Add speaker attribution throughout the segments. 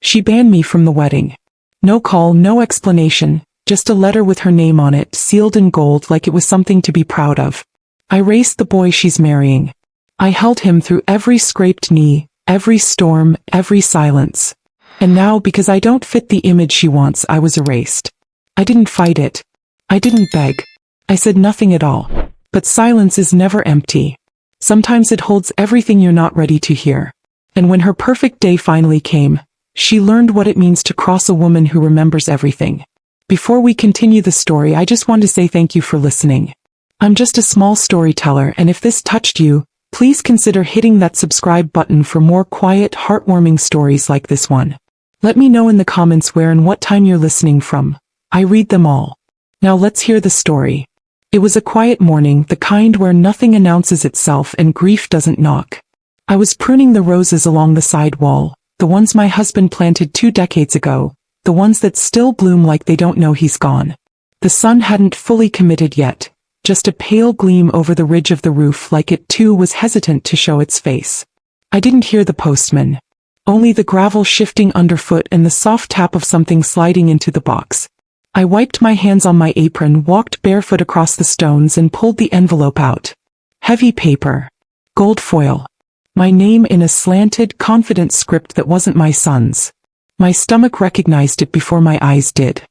Speaker 1: She banned me from the wedding. No call, no explanation, just a letter with her name on it, sealed in gold like it was something to be proud of. I raced the boy she's marrying. I held him through every scraped knee, every storm, every silence. And now, because I don't fit the image she wants, I was erased. I didn't fight it. I didn't beg. I said nothing at all. But silence is never empty. Sometimes it holds everything you're not ready to hear. And when her perfect day finally came, she learned what it means to cross a woman who remembers everything. Before we continue the story, I just want to say thank you for listening. I'm just a small storyteller, and if this touched you, please consider hitting that subscribe button for more quiet, heartwarming stories like this one. Let me know in the comments where and what time you're listening from. I read them all. Now let's hear the story. It was a quiet morning, the kind where nothing announces itself and grief doesn't knock. I was pruning the roses along the side wall, the ones my husband planted 2 decades ago, the ones that still bloom like they don't know he's gone. The sun hadn't fully committed yet, just a pale gleam over the ridge of the roof, like it too was hesitant to show its face. I didn't hear the postman. Only the gravel shifting underfoot and the soft tap of something sliding into the box. I wiped my hands on my apron, walked barefoot across the stones and pulled the envelope out. Heavy paper. Gold foil. My name in a slanted, confident script that wasn't my son's. My stomach recognized it before my eyes did.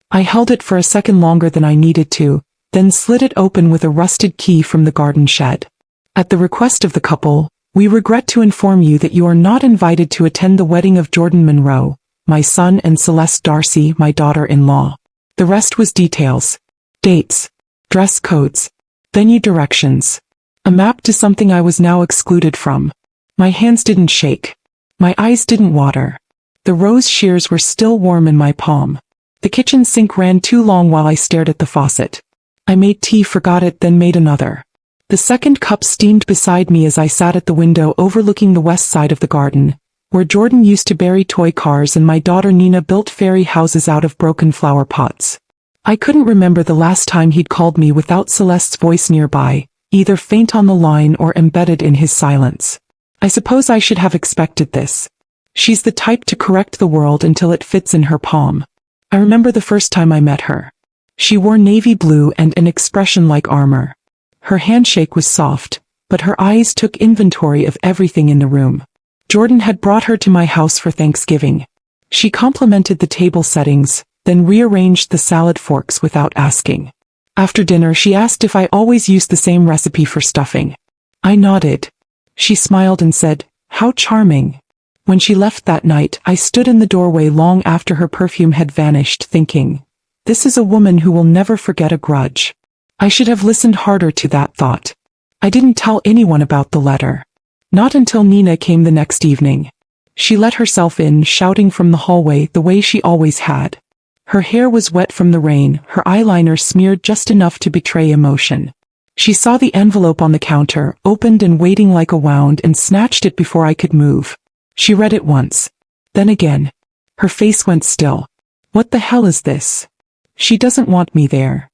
Speaker 1: I held it for a second longer than I needed to, then slid it open with a rusted key from the garden shed. At the request of the couple, we regret to inform you that you are not invited to attend the wedding of Jordan Monroe, my son, and Celeste Darcy, my daughter-in-law. The rest was details. Dates. Dress codes. Venue directions. A map to something I was now excluded from. My hands didn't shake. My eyes didn't water. The rose shears were still warm in my palm. The kitchen sink ran too long while I stared at the faucet. I made tea, forgot it, then made another. The second cup steamed beside me as I sat at the window overlooking the west side of the garden, where Jordan used to bury toy cars and my daughter Nina built fairy houses out of broken flower pots. I couldn't remember the last time he'd called me without Celeste's voice nearby, either faint on the line or embedded in his silence. I suppose I should have expected this. She's the type to correct the world until it fits in her palm. I remember the first time I met her. She wore navy blue and an expression like armor. Her handshake was soft, but her eyes took inventory of everything in the room. Jordan had brought her to my house for Thanksgiving. She complimented the table settings, then rearranged the salad forks without asking. After dinner, she asked if I always used the same recipe for stuffing. I nodded. She smiled and said, "How charming." When she left that night, I stood in the doorway long after her perfume had vanished, thinking, this is a woman who will never forget a grudge. I should have listened harder to that thought. I didn't tell anyone about the letter. Not until Nina came the next evening. She let herself in, shouting from the hallway the way she always had. Her hair was wet from the rain, her eyeliner smeared just enough to betray emotion. She saw the envelope on the counter, opened and waiting like a wound, and snatched it before I could move. She read it once. Then again. Her face went still. What the hell is this? She doesn't want me there.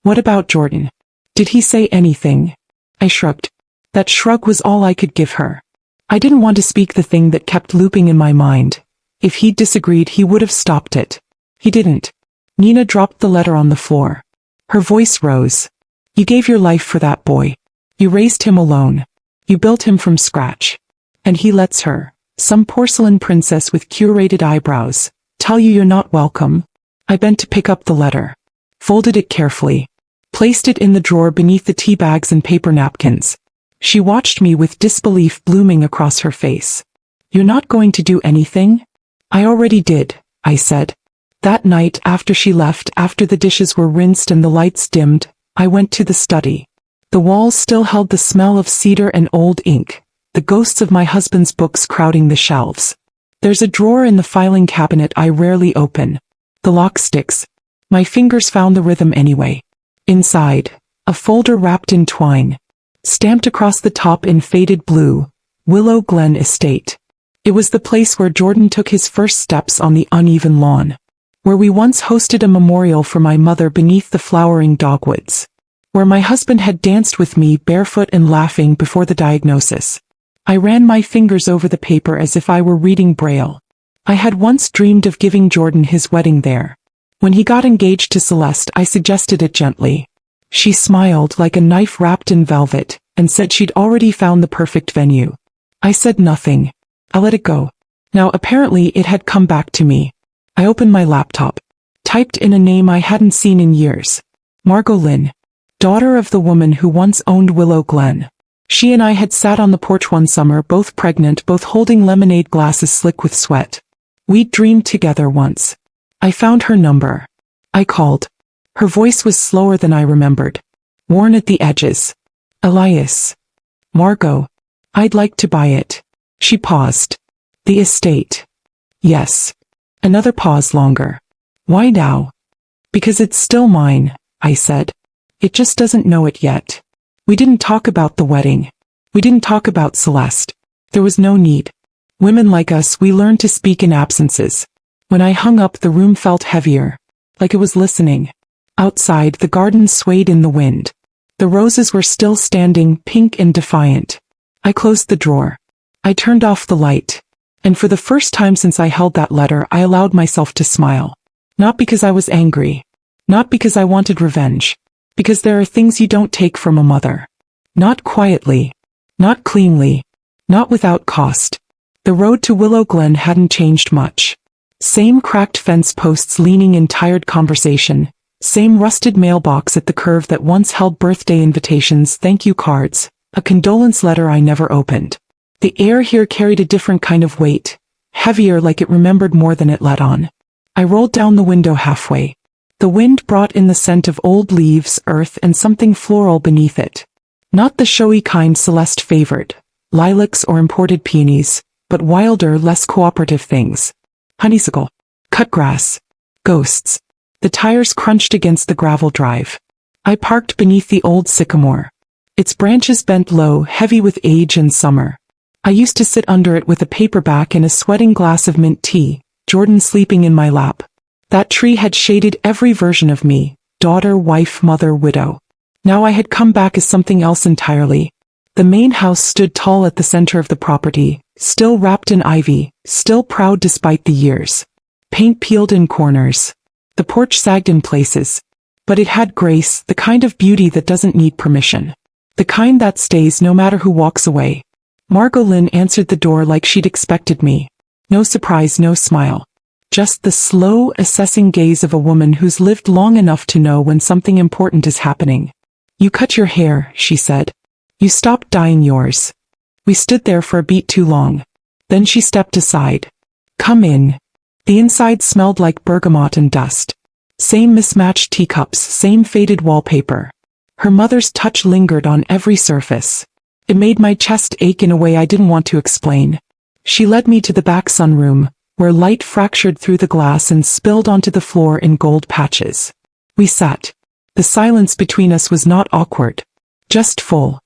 Speaker 1: What about Jordan? Did he say anything? I shrugged. That shrug was all I could give her. I didn't want to speak the thing that kept looping in my mind. If he'd disagreed, he would have stopped it. He didn't. Nina dropped the letter on the floor. Her voice rose. You gave your life for that boy. You raised him alone. You built him from scratch. And he lets her, some porcelain princess with curated eyebrows, tell you you're not welcome? I bent to pick up the letter. Folded it carefully. Placed it in the drawer beneath the tea bags and paper napkins. She watched me with disbelief blooming across her face. You're not going to do anything? I already did, I said. That night after she left, after the dishes were rinsed and the lights dimmed, I went to the study. The walls still held the smell of cedar and old ink, the ghosts of my husband's books crowding the shelves. There's a drawer in the filing cabinet I rarely open. The lock sticks. My fingers found the rhythm anyway. Inside, a folder wrapped in twine. Stamped across the top in faded blue, Willow Glen Estate. It was the place where Jordan took his first steps on the uneven lawn. Where we once hosted a memorial for my mother beneath the flowering dogwoods. Where my husband had danced with me barefoot and laughing before the diagnosis. I ran my fingers over the paper as if I were reading Braille. I had once dreamed of giving Jordan his wedding there. When he got engaged to Celeste, I suggested it gently. She smiled like a knife wrapped in velvet, and said she'd already found the perfect venue. I said nothing. I let it go. Now apparently it had come back to me. I opened my laptop. Typed in a name I hadn't seen in years. Margot Lynn. Daughter of the woman who once owned Willow Glen. She and I had sat on the porch one summer, both pregnant, both holding lemonade glasses slick with sweat. We'd dreamed together once. I found her number. I called. Her voice was slower than I remembered. Worn at the edges. Elias. Margot. I'd like to buy it. She paused. The estate. Yes. Another pause longer. Why now? Because it's still mine, I said. It just doesn't know it yet. We didn't talk about the wedding. We didn't talk about Celeste. There was no need. Women like us, we learn to speak in absences. When I hung up, the room felt heavier. Like it was listening. Outside, the garden swayed in the wind. The roses were still standing, pink and defiant. I closed the drawer. I turned off the light. And for the first time since I held that letter, I allowed myself to smile. Not because I was angry. Not because I wanted revenge. Because there are things you don't take from a mother. Not quietly. Not cleanly. Not without cost. The road to Willow Glen hadn't changed much. Same cracked fence posts leaning in tired conversation. Same rusted mailbox at the curve that once held birthday invitations, thank you cards, a condolence letter I never opened. The air here carried a different kind of weight. Heavier, like it remembered more than it let on. I rolled down the window halfway. The wind brought in the scent of old leaves, earth, and something floral beneath it. Not the showy kind Celeste favored, lilacs or imported peonies, but wilder, less cooperative things. Honeysuckle. Cut grass. Ghosts. The tires crunched against the gravel drive. I parked beneath the old sycamore. Its branches bent low, heavy with age and summer. I used to sit under it with a paperback and a sweating glass of mint tea, Jordan sleeping in my lap. That tree had shaded every version of me, daughter, wife, mother, widow. Now I had come back as something else entirely. The main house stood tall at the center of the property, still wrapped in ivy, still proud despite the years. Paint peeled in corners. The porch sagged in places. But it had grace, the kind of beauty that doesn't need permission. The kind that stays no matter who walks away. Margot Lynn answered the door like she'd expected me. No surprise, no smile. Just the slow, assessing gaze of a woman who's lived long enough to know when something important is happening. You cut your hair, she said. You stopped dyeing yours. We stood there for a beat too long. Then she stepped aside. Come in. The inside smelled like bergamot and dust. Same mismatched teacups, same faded wallpaper. Her mother's touch lingered on every surface. It made my chest ache in a way I didn't want to explain. She led me to the back sunroom, where light fractured through the glass and spilled onto the floor in gold patches. We sat. The silence between us was not awkward. Just full.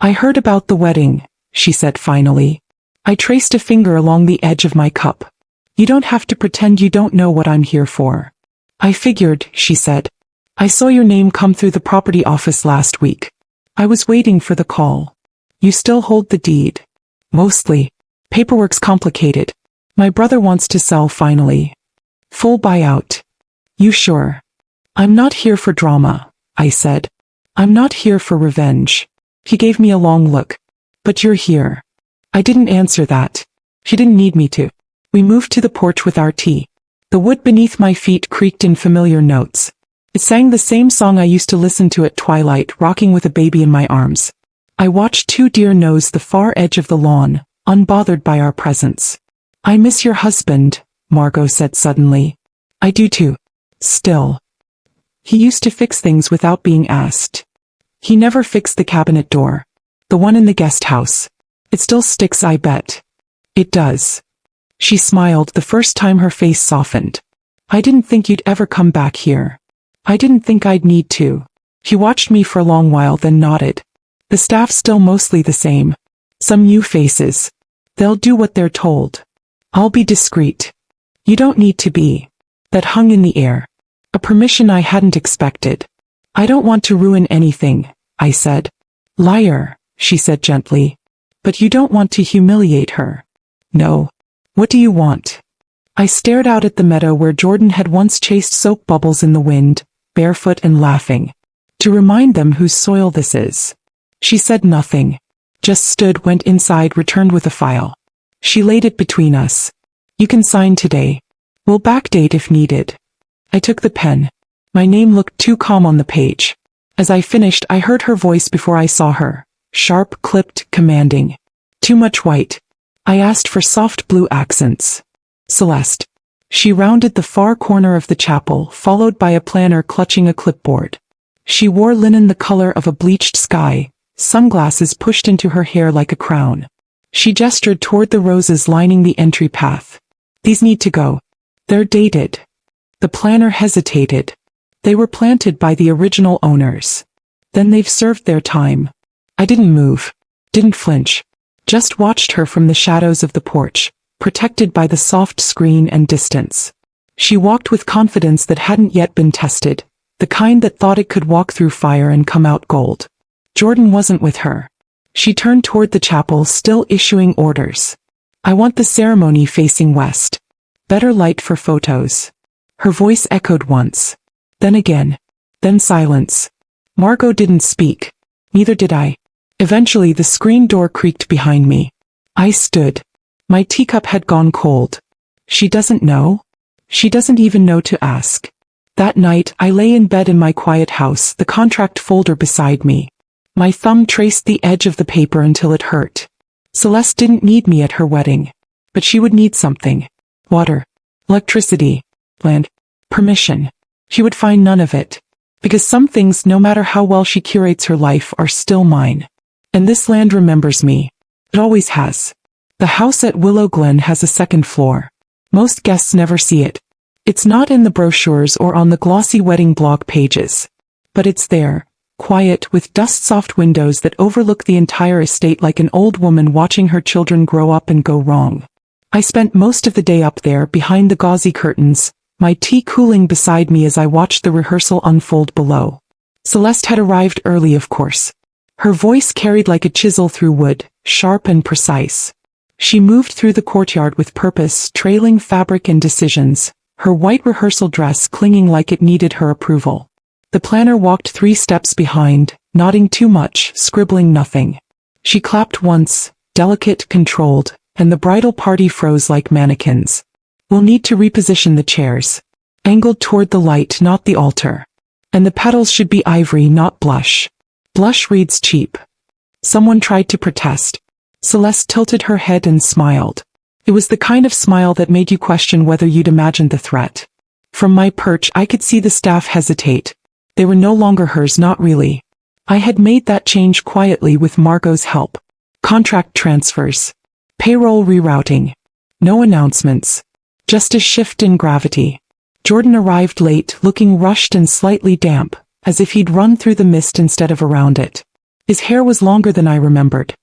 Speaker 1: I heard about the wedding, she said finally. I traced a finger along the edge of my cup. You don't have to pretend you don't know what I'm here for. I figured, she said. I saw your name come through the property office last week. I was waiting for the call. You still hold the deed. Mostly. Paperwork's complicated. My brother wants to sell finally. Full buyout. You sure? I'm not here for drama, I said. I'm not here for revenge. He gave me a long look. But you're here. I didn't answer that. She didn't need me to. We moved to the porch with our tea. The wood beneath my feet creaked in familiar notes. It sang the same song I used to listen to at twilight, rocking with a baby in my arms. I watched two deer nose the far edge of the lawn, unbothered by our presence. I miss your husband, Margot said suddenly. I do too. Still. He used to fix things without being asked. He never fixed the cabinet door. The one in the guest house. It still sticks, I bet. It does. She smiled the first time her face softened. I didn't think you'd ever come back here. I didn't think I'd need to. He watched me for a long while, then nodded. The staff's still mostly the same. Some new faces. They'll do what they're told. I'll be discreet. You don't need to be. That hung in the air. A permission I hadn't expected. I don't want to ruin anything, I said. Liar, she said gently. But you don't want to humiliate her. No. What do you want? I stared out at the meadow where Jordan had once chased soap bubbles in the wind, barefoot and laughing. To remind them whose soil this is. She said nothing. Just stood, went inside, returned with a file. She laid it between us. You can sign today. We'll backdate if needed. I took the pen. My name looked too calm on the page. As I finished, I heard her voice before I saw her. Sharp, clipped, commanding. Too much white. I asked for soft blue accents. Celeste. She rounded the far corner of the chapel, followed by a planner clutching a clipboard. She wore linen the color of a bleached sky, sunglasses pushed into her hair like a crown. She gestured toward the roses lining the entry path. These need to go. They're dated. The planner hesitated. They were planted by the original owners. Then they've served their time. I didn't move. Didn't flinch. Just watched her from the shadows of the porch, protected by the soft screen and distance. She walked with confidence that hadn't yet been tested, the kind that thought it could walk through fire and come out gold. Jordan wasn't with her. She turned toward the chapel, still issuing orders. I want the ceremony facing west. Better light for photos. Her voice echoed once. Then again. Then silence. Margot didn't speak. Neither did I. Eventually the screen door creaked behind me. I stood. My teacup had gone cold. She doesn't know? She doesn't even know to ask. That night, I lay in bed in my quiet house, the contract folder beside me. My thumb traced the edge of the paper until it hurt. Celeste didn't need me at her wedding. But she would need something. Water. Electricity. Land. Permission. She would find none of it. Because some things, no matter how well she curates her life, are still mine. And this land remembers me. It always has. The house at Willow Glen has a second floor. Most guests never see it. It's not in the brochures or on the glossy wedding blog pages. But it's there, quiet, with dust-soft windows that overlook the entire estate like an old woman watching her children grow up and go wrong. I spent most of the day up there behind the gauzy curtains, my tea cooling beside me as I watched the rehearsal unfold below. Celeste had arrived early, of course. Her voice carried like a chisel through wood, sharp and precise. She moved through the courtyard with purpose, trailing fabric and decisions, her white rehearsal dress clinging like it needed her approval. The planner walked 3 steps behind, nodding too much, scribbling nothing. She clapped once, delicate, controlled, and the bridal party froze like mannequins. We'll need to reposition the chairs. Angled toward the light, not the altar. And the petals should be ivory, not blush. Blush reads cheap. Someone tried to protest. Celeste tilted her head and smiled. It was the kind of smile that made you question whether you'd imagined the threat. From my perch, I could see the staff hesitate. They were no longer hers, not really. I had made that change quietly with Margot's help. Contract transfers. Payroll rerouting. No announcements. Just a shift in gravity. Jordan arrived late, looking rushed and slightly damp, as if he'd run through the mist instead of around it. His hair was longer than I remembered.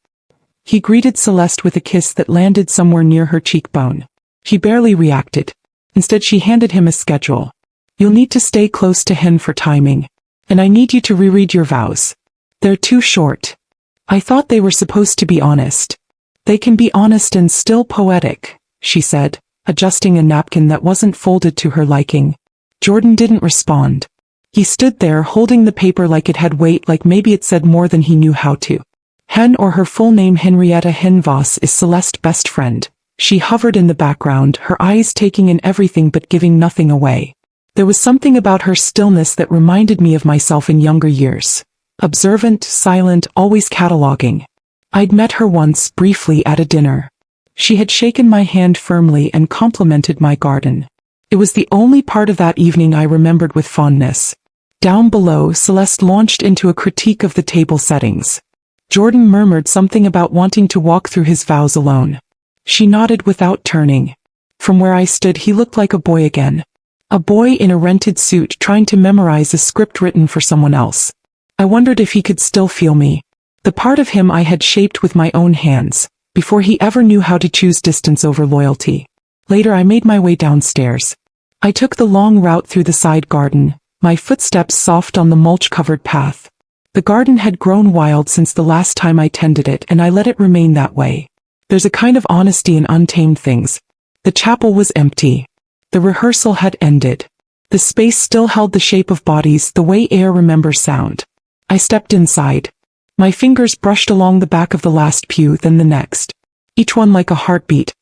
Speaker 1: He greeted Celeste with a kiss that landed somewhere near her cheekbone. She barely reacted. Instead, she handed him a schedule. You'll need to stay close to Hen for timing. And I need you to reread your vows. They're too short. I thought they were supposed to be honest. They can be honest and still poetic, she said, adjusting a napkin that wasn't folded to her liking. Jordan didn't respond. He stood there holding the paper like it had weight, like maybe it said more than he knew how to. Hen, or her full name Henrietta Hen Voss, is Celeste's best friend. She hovered in the background, her eyes taking in everything but giving nothing away. There was something about her stillness that reminded me of myself in younger years. Observant, silent, always cataloging. I'd met her once, briefly, at a dinner. She had shaken my hand firmly and complimented my garden. It was the only part of that evening I remembered with fondness. Down below, Celeste launched into a critique of the table settings. Jordan murmured something about wanting to walk through his vows alone. She nodded without turning. From where I stood, he looked like a boy again. A boy in a rented suit trying to memorize a script written for someone else. I wondered if he could still feel me. The part of him I had shaped with my own hands, before he ever knew how to choose distance over loyalty. Later I made my way downstairs. I took the long route through the side garden, my footsteps soft on the mulch-covered path. The garden had grown wild since the last time I tended it, and I let it remain that way. There's a kind of honesty in untamed things. The chapel was empty. The rehearsal had ended. The space still held the shape of bodies the way air remembers sound. I stepped inside. My fingers brushed along the back of the last pew, then the next. Each one like a heartbeat.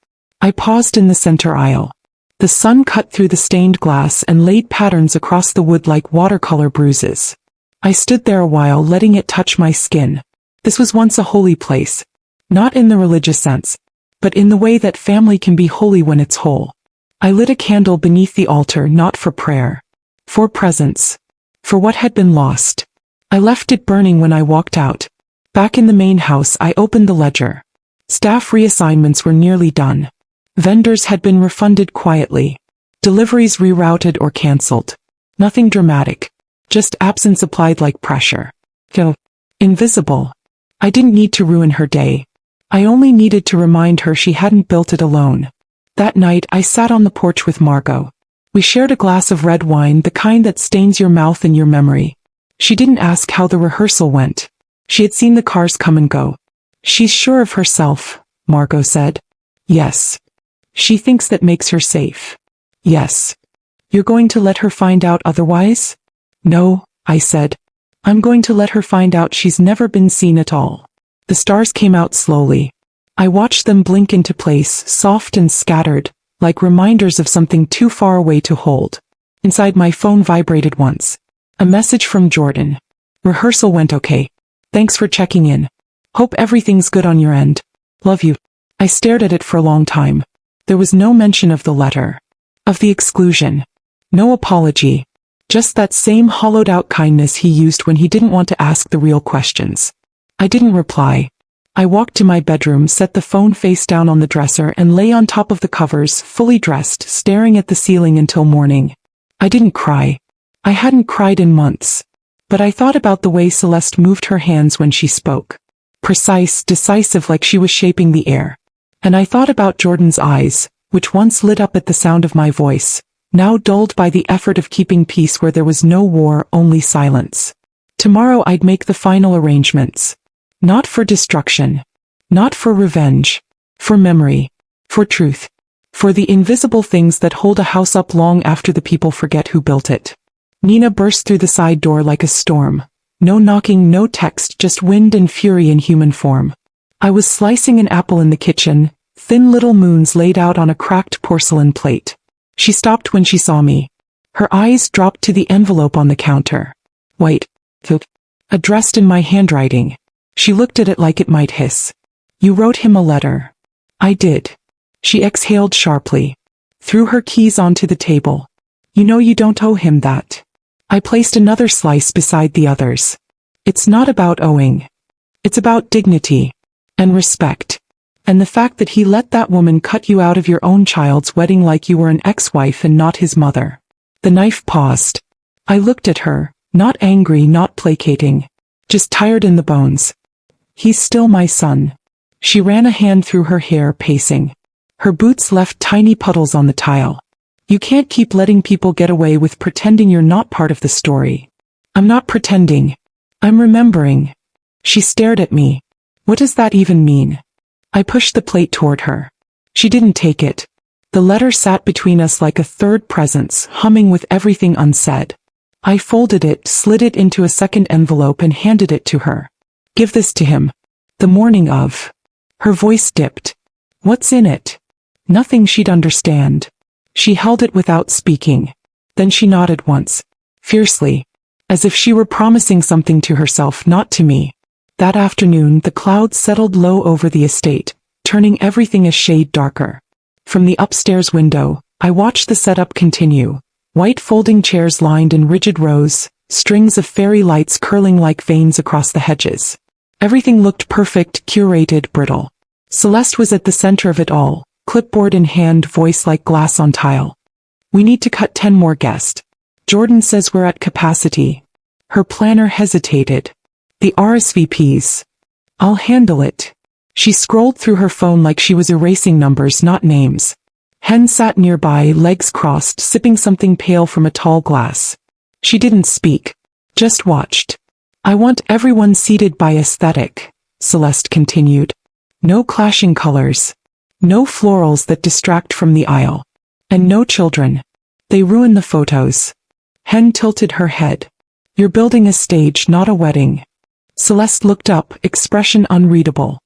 Speaker 1: I paused in the center aisle. The sun cut through the stained glass and laid patterns across the wood like watercolor bruises. I stood there a while, letting it touch my skin. This was once a holy place. Not in the religious sense, but in the way that family can be holy when it's whole. I lit a candle beneath the altar, not for prayer. For presence. For what had been lost. I left it burning when I walked out. Back in the main house, I opened the ledger. Staff reassignments were nearly done. Vendors had been refunded quietly. Deliveries rerouted or cancelled. Nothing dramatic. Just absence applied like pressure. Invisible. I didn't need to ruin her day. I only needed to remind her she hadn't built it alone. That night, I sat on the porch with Margot. We shared a glass of red wine, the kind that stains your mouth and your memory. She didn't ask how the rehearsal went. She had seen the cars come and go. She's sure of herself, Margot said. Yes. She thinks that makes her safe. Yes. You're going to let her find out otherwise? No, I said. I'm going to let her find out she's never been seen at all. The stars came out slowly. I watched them blink into place, soft and scattered, like reminders of something too far away to hold. Inside, my phone vibrated once. A message from Jordan. Rehearsal went okay. Thanks for checking in. Hope everything's good on your end. Love you. I stared at it for a long time. There was no mention of the letter. Of the exclusion. No apology. Just that same hollowed-out kindness he used when he didn't want to ask the real questions. I didn't reply. I walked to my bedroom, set the phone face down on the dresser, and lay on top of the covers, fully dressed, staring at the ceiling until morning. I didn't cry. I hadn't cried in months. But I thought about the way Celeste moved her hands when she spoke. Precise, decisive, like she was shaping the air. And I thought about Jordan's eyes, which once lit up at the sound of my voice, now dulled by the effort of keeping peace where there was no war, only silence. Tomorrow I'd make the final arrangements. Not for destruction. Not for revenge. For memory. For truth. For the invisible things that hold a house up long after the people forget who built it. Nina burst through the side door like a storm. No knocking, no text, just wind and fury in human form. I was slicing an apple in the kitchen, thin little moons laid out on a cracked porcelain plate. She stopped when she saw me. Her eyes dropped to the envelope on the counter. White. Addressed in my handwriting. She looked at it like it might hiss. You wrote him a letter. I did. She exhaled sharply. Threw her keys onto the table. You know you don't owe him that. I placed another slice beside the others. It's not about owing. It's about dignity. And respect. And the fact that he let that woman cut you out of your own child's wedding like you were an ex-wife and not his mother. The knife paused. I looked at her, not angry, not placating. Just tired in the bones. He's still my son. She ran a hand through her hair, pacing. Her boots left tiny puddles on the tile. You can't keep letting people get away with pretending you're not part of the story. I'm not pretending. I'm remembering. She stared at me. What does that even mean? I pushed the plate toward her. She didn't take it. The letter sat between us like a third presence, humming with everything unsaid. I folded it, slid it into a second envelope and handed it to her. Give this to him. The morning of. Her voice dipped. What's in it? Nothing she'd understand. She held it without speaking. Then she nodded once. Fiercely. As if she were promising something to herself, not to me. That afternoon, the clouds settled low over the estate, turning everything a shade darker. From the upstairs window, I watched the setup continue. White folding chairs lined in rigid rows, strings of fairy lights curling like veins across the hedges. Everything looked perfect, curated, brittle. Celeste was at the center of it all, clipboard in hand, voice like glass on tile. We need to cut 10 more guests. Jordan says we're at capacity. Her planner hesitated. The RSVPs. I'll handle it. She scrolled through her phone like she was erasing numbers, not names. Hen sat nearby, legs crossed, sipping something pale from a tall glass. She didn't speak. Just watched. I want everyone seated by aesthetic, Celeste continued. No clashing colors. No florals that distract from the aisle. And no children. They ruin the photos. Hen tilted her head. You're building a stage, not a wedding. Celeste looked up, expression unreadable.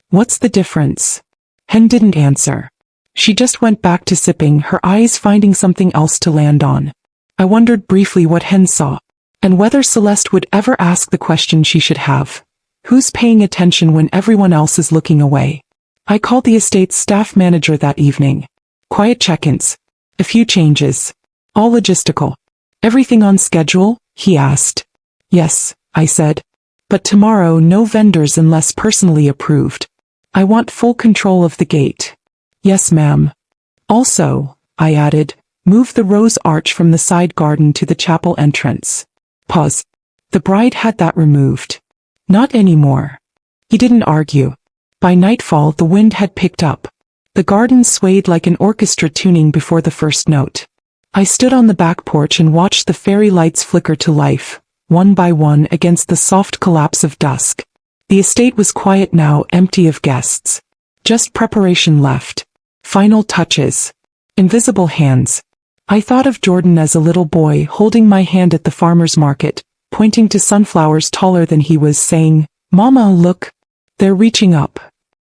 Speaker 1: What's the difference? Hen didn't answer. She just went back to sipping, her eyes finding something else to land on. I wondered briefly what Hen saw, and whether Celeste would ever ask the question she should have. Who's paying attention when everyone else is looking away? I called the estate's staff manager that evening. Quiet check-ins. A few changes. All logistical. Everything on schedule? He asked. Yes, I said. But tomorrow no vendors unless personally approved. I want full control of the gate. Yes, ma'am. Also, I added, move the rose arch from the side garden to the chapel entrance. Pause. The bride had that removed. Not anymore. He didn't argue. By nightfall the wind had picked up. The garden swayed like an orchestra tuning before the first note. I stood on the back porch and watched the fairy lights flicker to life, one by one against the soft collapse of dusk. The estate was quiet now, empty of guests. Just preparation left. Final touches. Invisible hands. I thought of Jordan as a little boy holding my hand at the farmer's market, pointing to sunflowers taller than he was, saying, "Mama, look. They're reaching up."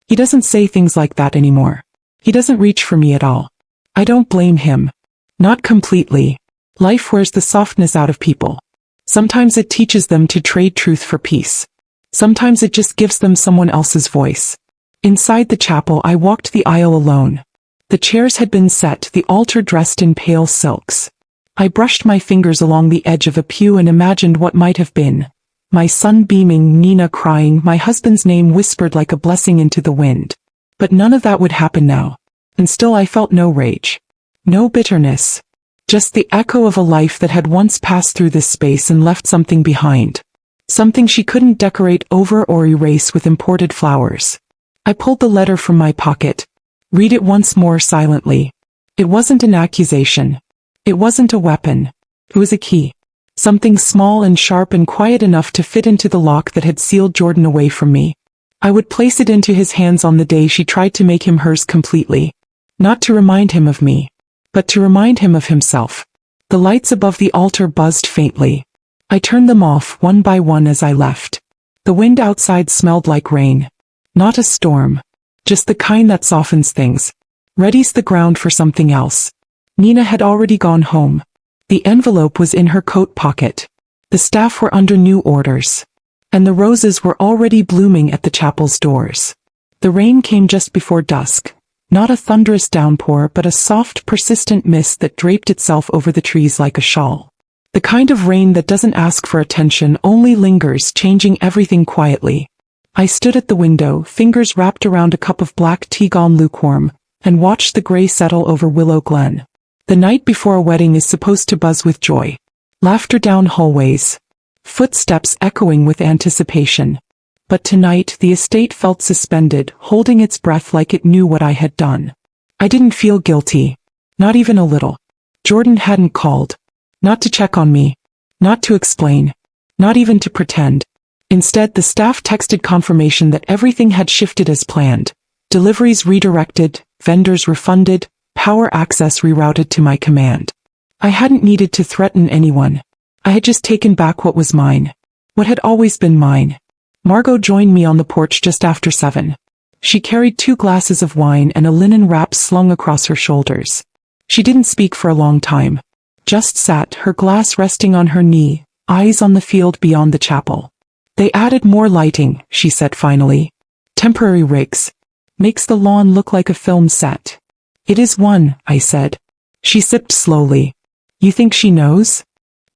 Speaker 1: He doesn't say things like that anymore. He doesn't reach for me at all. I don't blame him. Not completely. Life wears the softness out of people. Sometimes it teaches them to trade truth for peace. Sometimes it just gives them someone else's voice. Inside the chapel I walked the aisle alone. The chairs had been set, the altar dressed in pale silks. I brushed my fingers along the edge of a pew and imagined what might have been. My son beaming, Nina crying, my husband's name whispered like a blessing into the wind. But none of that would happen now. And still I felt no rage. No bitterness. Just the echo of a life that had once passed through this space and left something behind. Something she couldn't decorate over or erase with imported flowers. I pulled the letter from my pocket. Read it once more silently. It wasn't an accusation. It wasn't a weapon. It was a key. Something small and sharp and quiet enough to fit into the lock that had sealed Jordan away from me. I would place it into his hands on the day she tried to make him hers completely. Not to remind him of me, but to remind him of himself. The lights above the altar buzzed faintly. I turned them off one by one as I left. The wind outside smelled like rain. Not a storm. Just the kind that softens things. Readies the ground for something else. Nina had already gone home. The envelope was in her coat pocket. The staff were under new orders. And the roses were already blooming at the chapel's doors. The rain came just before dusk. Not a thunderous downpour, but a soft, persistent mist that draped itself over the trees like a shawl. The kind of rain that doesn't ask for attention, only lingers, changing everything quietly. I stood at the window, fingers wrapped around a cup of black tea gone lukewarm, and watched the gray settle over Willow Glen. The night before a wedding is supposed to buzz with joy. Laughter down hallways. Footsteps echoing with anticipation. But tonight the estate felt suspended, holding its breath like it knew what I had done. I didn't feel guilty. Not even a little. Jordan hadn't called. Not to check on me. Not to explain. Not even to pretend. Instead, the staff texted confirmation that everything had shifted as planned. Deliveries redirected, vendors refunded, power access rerouted to my command. I hadn't needed to threaten anyone. I had just taken back what was mine. What had always been mine. Margot joined me on the porch just after 7. She carried 2 glasses of wine and a linen wrap slung across her shoulders. She didn't speak for a long time. Just sat, her glass resting on her knee, eyes on the field beyond the chapel. They added more lighting, she said finally. Temporary rigs. Makes the lawn look like a film set. It is one, I said. She sipped slowly. You think she knows?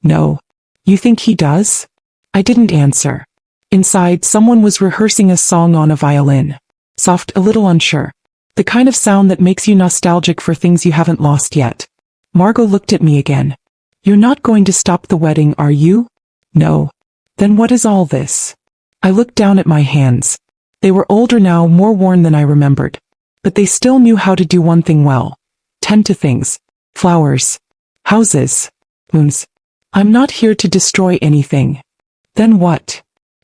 Speaker 1: No. You think he does? I didn't answer. Inside, someone was rehearsing a song on a violin. Soft, a little unsure. The kind of sound that makes you nostalgic for things you haven't lost yet. Margot looked at me again. You're not going to stop the wedding, are you? No. Then what is all this? I looked down at my hands. They were older now, more worn than I remembered. But they still knew how to do one thing well. Tend to things. Flowers. Houses. Moons. I'm not here to destroy anything. Then what?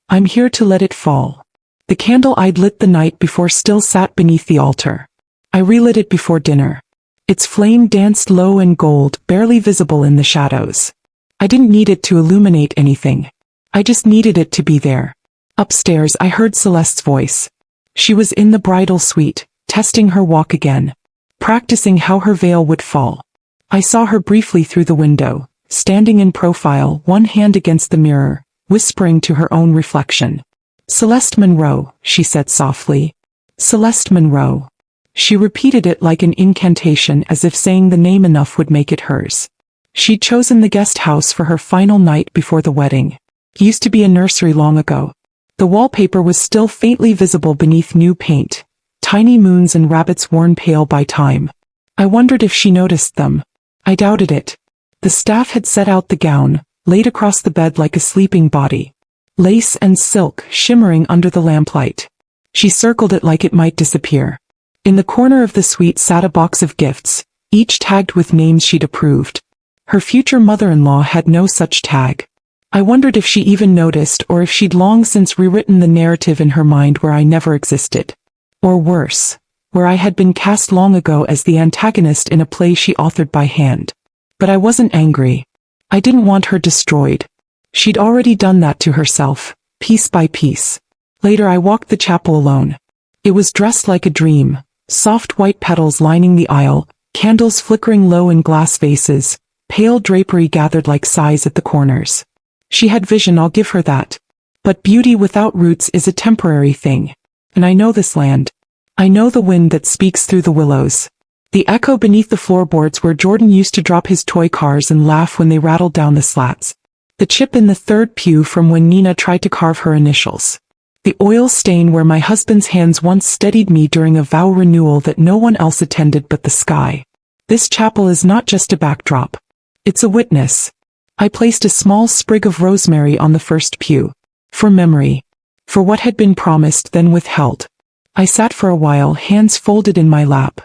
Speaker 1: I'm here to let it fall. The candle I'd lit the night before still sat beneath the altar. I relit it before dinner. Its flame danced low and gold, barely visible in the shadows. I didn't need it to illuminate anything. I just needed it to be there. Upstairs I heard Celeste's voice. She was in the bridal suite, testing her walk again, practicing how her veil would fall. I saw her briefly through the window, standing in profile, one hand against the mirror, whispering to her own reflection. "Celeste Monroe," she said softly. "Celeste Monroe." She repeated it like an incantation, as if saying the name enough would make it hers. She'd chosen the guest house for her final night before the wedding. It used to be a nursery long ago. The wallpaper was still faintly visible beneath new paint, tiny moons and rabbits worn pale by time. I wondered if she noticed them. I doubted it. The staff had set out the gown, laid across the bed like a sleeping body. Lace and silk shimmering under the lamplight. She circled it like it might disappear. In the corner of the suite sat a box of gifts, each tagged with names she'd approved. Her future mother-in-law had no such tag. I wondered if she even noticed, or if she'd long since rewritten the narrative in her mind where I never existed. Or worse, where I had been cast long ago as the antagonist in a play she authored by hand. But I wasn't angry. I didn't want her destroyed. She'd already done that to herself, piece by piece. Later I walked the chapel alone. It was dressed like a dream, soft white petals lining the aisle, candles flickering low in glass vases, pale drapery gathered like sighs at the corners. She had vision, I'll give her that. But beauty without roots is a temporary thing. And I know this land. I know the wind that speaks through the willows. The echo beneath the floorboards where Jordan used to drop his toy cars and laugh when they rattled down the slats. The chip in the third pew from when Nina tried to carve her initials. The oil stain where my husband's hands once steadied me during a vow renewal that no one else attended but the sky. This chapel is not just a backdrop. It's a witness. I placed a small sprig of rosemary on the first pew. For memory. For what had been promised then withheld. I sat for a while, hands folded in my lap.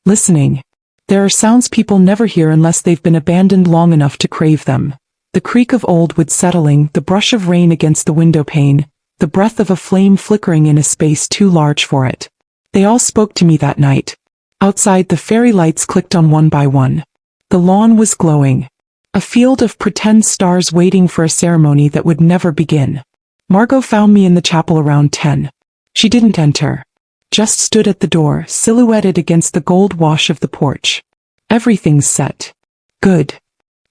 Speaker 1: Listening. There are sounds people never hear unless they've been abandoned long enough to crave them. The creak of old wood settling, the brush of rain against the window pane, the breath of a flame flickering in a space too large for it. They all spoke to me that night. Outside the fairy lights clicked on one by one. The lawn was glowing. A field of pretend stars waiting for a ceremony that would never begin. Margot found me in the chapel around 10. She didn't enter. Just stood at the door, silhouetted against the gold wash of the porch. "Everything's set." "Good.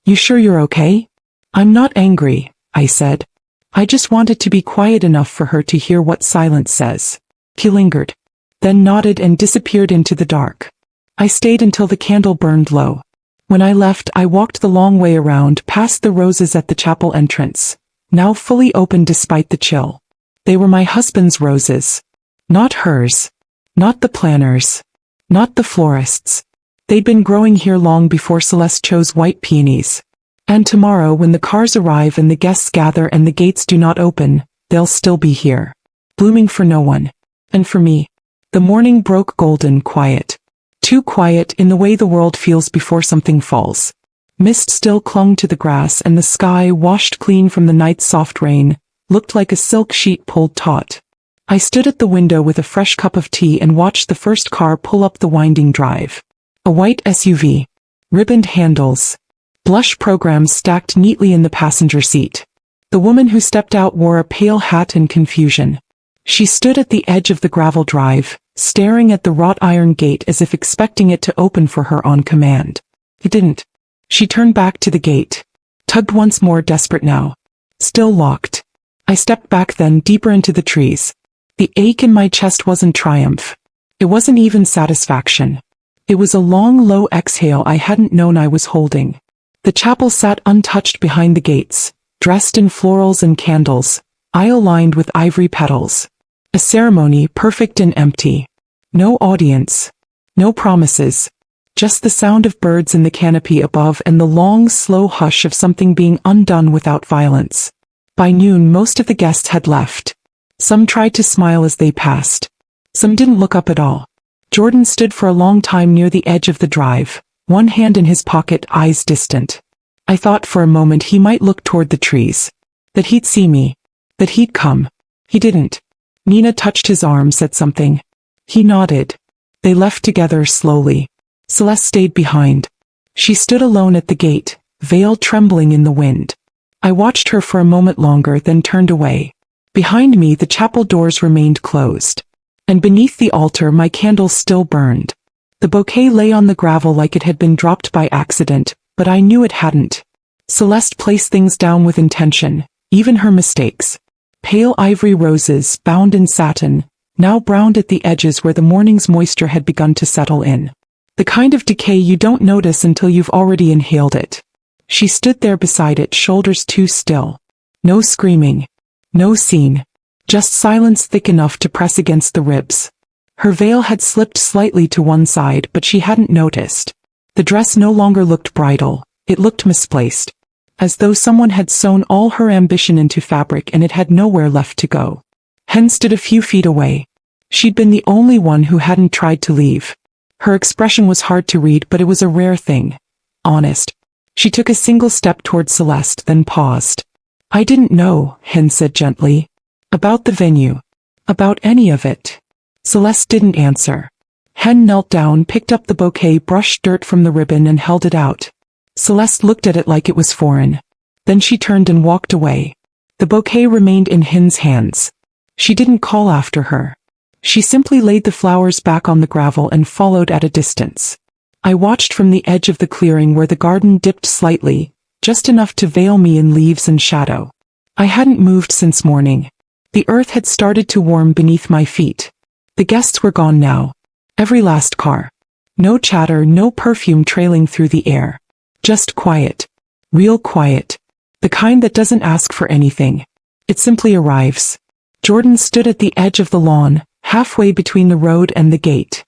Speaker 1: You sure you're okay?" "I'm not angry," I said. "I just wanted to be quiet enough for her to hear what silence says." He lingered, then nodded and disappeared into the dark. I stayed until the candle burned low. When I left, I walked the long way around, past the roses at the chapel entrance, now fully open despite the chill. They were my husband's roses. Not hers. Not the planner's. Not the florist's. They'd been growing here long before Celeste chose white peonies. And tomorrow, when the cars arrive and the guests gather and the gates do not open, they'll still be here. Blooming for no one. And for me. The morning broke golden, quiet. Too quiet in the way the world feels before something falls. Mist still clung to the grass, and the sky, washed clean from the night's soft rain, looked like a silk sheet pulled taut. I stood at the window with a fresh cup of tea and watched the first car pull up the winding drive. A white SUV. Ribboned handles. Blush programs stacked neatly in the passenger seat. The woman who stepped out wore a pale hat in confusion. She stood at the edge of the gravel drive, staring at the wrought iron gate as if expecting it to open for her on command. It didn't. She turned back to the gate. Tugged once more, desperate now. Still locked. I stepped back then, deeper into the trees. The ache in my chest wasn't triumph. It wasn't even satisfaction. It was a long, low exhale I hadn't known I was holding. The chapel sat untouched behind the gates, dressed in florals and candles, aisle lined with ivory petals. A ceremony perfect and empty. No audience. No promises. Just the sound of birds in the canopy above and the long, slow hush of something being undone without violence. By noon, most of the guests had left. Some tried to smile as they passed. Some didn't look up at all. Jordan stood for a long time near the edge of the drive, one hand in his pocket, eyes distant. I thought for a moment he might look toward the trees. That he'd see me. That he'd come. He didn't. Nina touched his arm, said something. He nodded. They left together slowly. Celeste stayed behind. She stood alone at the gate, veil trembling in the wind. I watched her for a moment longer, then turned away. Behind me, the chapel doors remained closed. And beneath the altar, my candles still burned. The bouquet lay on the gravel like it had been dropped by accident, but I knew it hadn't. Celeste placed things down with intention, even her mistakes. Pale ivory roses, bound in satin, now browned at the edges where the morning's moisture had begun to settle in. The kind of decay you don't notice until you've already inhaled it. She stood there beside it, shoulders too still. No screaming. No scene. Just silence thick enough to press against the ribs. Her veil had slipped slightly to one side, but she hadn't noticed. The dress no longer looked bridal. It looked misplaced. As though someone had sewn all her ambition into fabric and it had nowhere left to go. Hen stood a few feet away. She'd been the only one who hadn't tried to leave. Her expression was hard to read, but it was a rare thing. Honest. She took a single step toward Celeste, then paused. I didn't know, Hen said gently. About the venue. About any of it. Celeste didn't answer. Hen knelt down, picked up the bouquet, brushed dirt from the ribbon and held it out. Celeste looked at it like it was foreign. Then she turned and walked away. The bouquet remained in Hen's hands. She didn't call after her. She simply laid the flowers back on the gravel and followed at a distance. I watched from the edge of the clearing where the garden dipped slightly, just enough to veil me in leaves and shadow. I hadn't moved since morning. The earth had started to warm beneath my feet. The guests were gone now. Every last car. No chatter, no perfume trailing through the air. Just quiet. Real quiet. The kind that doesn't ask for anything. It simply arrives. Jordan stood at the edge of the lawn, halfway between the road and the gate.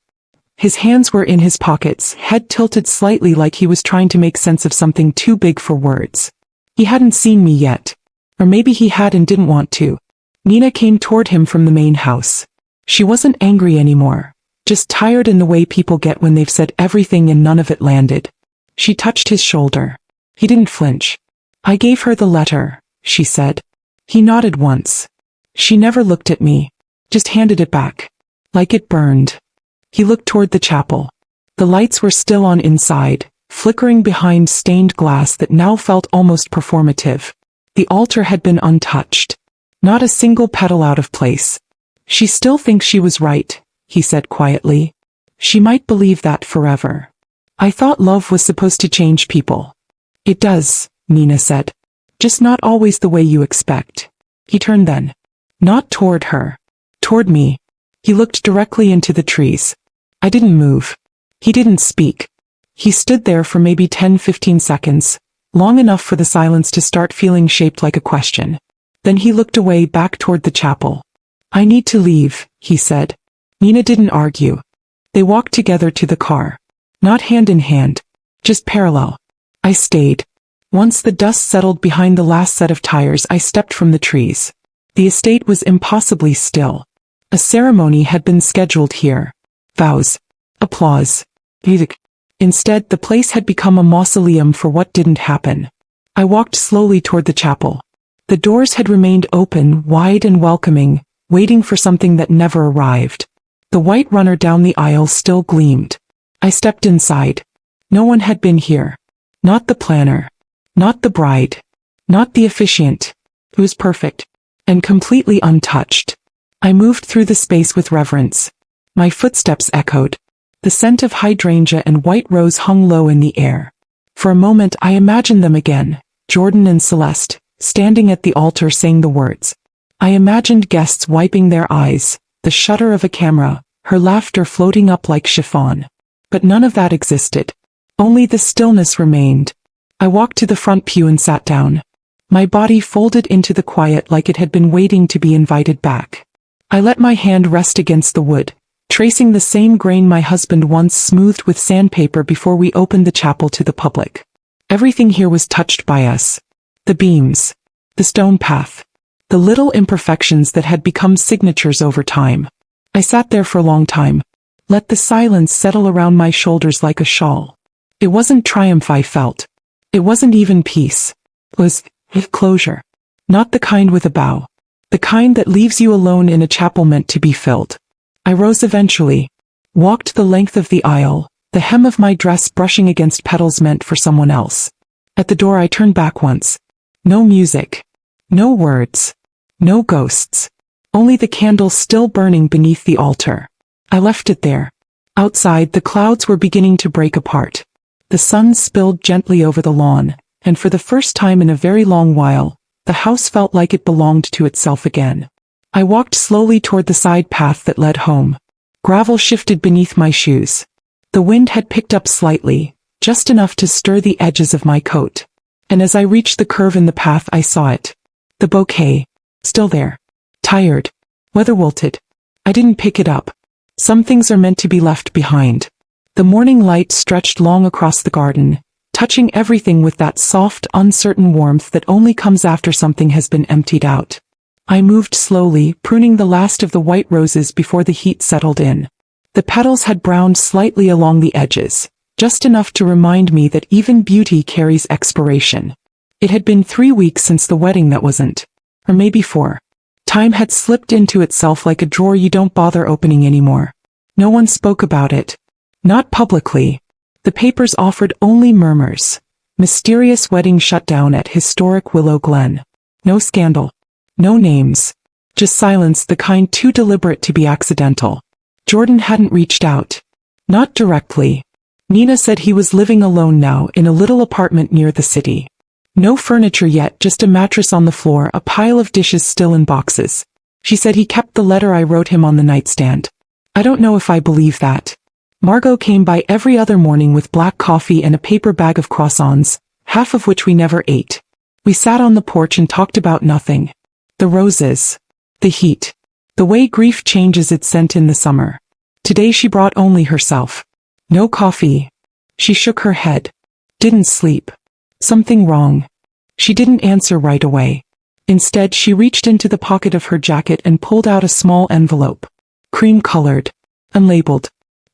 Speaker 1: His hands were in his pockets, head tilted slightly like he was trying to make sense of something too big for words. He hadn't seen me yet. Or maybe he had and didn't want to. Nina came toward him from the main house. She wasn't angry anymore. Just tired in the way people get when they've said everything and none of it landed. She touched his shoulder. He didn't flinch. I gave her the letter, she said. He nodded once. She never looked at me. Just handed it back. Like it burned. He looked toward the chapel. The lights were still on inside, flickering behind stained glass that now felt almost performative. The altar had been untouched. Not a single petal out of place. She still thinks she was right, he said quietly. She might believe that forever. I thought love was supposed to change people. It does, Nina said. Just not always the way you expect. He turned then. Not toward her. Toward me. He looked directly into the trees. I didn't move. He didn't speak. He stood there for maybe 10-15 seconds, long enough for the silence to start feeling shaped like a question. Then he looked away back toward the chapel. I need to leave, he said. Nina didn't argue. They walked together to the car. Not hand in hand. Just parallel. I stayed. Once the dust settled behind the last set of tires, I stepped from the trees. The estate was impossibly still. A ceremony had been scheduled here. Vows. Applause. Music. Instead, the place had become a mausoleum for what didn't happen. I walked slowly toward the chapel. The doors had remained open, wide and welcoming, waiting for something that never arrived. The white runner down the aisle still gleamed. I stepped inside. No one had been here. Not the planner. Not the bride. Not the officiant. It was perfect. And completely untouched. I moved through the space with reverence. My footsteps echoed. The scent of hydrangea and white rose hung low in the air. For a moment I imagined them again, Jordan and Celeste, standing at the altar saying the words. I imagined guests wiping their eyes, the shudder of a camera, her laughter floating up like chiffon. But none of that existed. Only the stillness remained. I walked to the front pew and sat down. My body folded into the quiet like it had been waiting to be invited back. I let my hand rest against the wood, tracing the same grain my husband once smoothed with sandpaper before we opened the chapel to the public. Everything here was touched by us. The beams. The stone path. The little imperfections that had become signatures over time. I sat there for a long time. Let the silence settle around my shoulders like a shawl. It wasn't triumph I felt. It wasn't even peace. It was closure. Not the kind with a bow. The kind that leaves you alone in a chapel meant to be filled. I rose eventually. Walked the length of the aisle, the hem of my dress brushing against petals meant for someone else. At the door I turned back once. No music. No words. No ghosts. Only the candle still burning beneath the altar. I left it there. Outside, the clouds were beginning to break apart. The sun spilled gently over the lawn, and for the first time in a very long while, the house felt like it belonged to itself again. I walked slowly toward the side path that led home. Gravel shifted beneath my shoes. The wind had picked up slightly, just enough to stir the edges of my coat. And as I reached the curve in the path I saw it. The bouquet. Still there. Tired. Weather-wilted. I didn't pick it up. Some things are meant to be left behind. The morning light stretched long across the garden, touching everything with that soft, uncertain warmth that only comes after something has been emptied out. I moved slowly, pruning the last of the white roses before the heat settled in. The petals had browned slightly along the edges, just enough to remind me that even beauty carries expiration. It had been 3 weeks since the wedding that wasn't. Or maybe 4. Time had slipped into itself like a drawer you don't bother opening anymore. No one spoke about it. Not publicly. The papers offered only murmurs. Mysterious wedding shut down at historic Willow Glen. No scandal. No names. Just silence, the kind too deliberate to be accidental. Jordan hadn't reached out. Not directly. Nina said he was living alone now in a little apartment near the city. No furniture yet, just a mattress on the floor, a pile of dishes still in boxes. She said he kept the letter I wrote him on the nightstand. I don't know if I believe that. Margot came by every other morning with black coffee and a paper bag of croissants, half of which we never ate. We sat on the porch and talked about nothing. The roses. The heat. The way grief changes its scent in the summer. Today she brought only herself. No coffee. She shook her head. Didn't sleep. Something wrong. She didn't answer right away. Instead, she reached into the pocket of her jacket and pulled out a small envelope. Cream-colored. Unlabeled.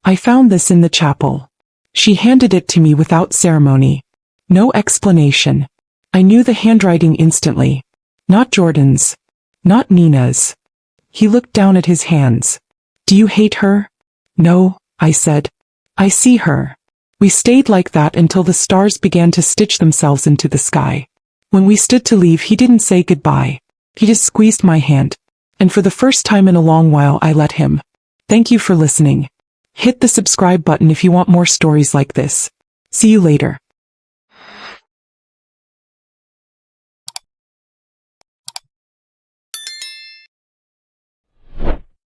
Speaker 1: I found this in the chapel. She handed it to me without ceremony. No explanation. I knew the handwriting instantly. Not Jordan's. Not Nina's. He looked down at his hands. Do you hate her? No, I said. I see her. We stayed like that until the stars began to stitch themselves into the sky. When we stood to leave, he didn't say goodbye. He just squeezed my hand. And for the first time in a long while, I let him. Thank you for listening. Hit the subscribe button if you want more stories like this. See you later.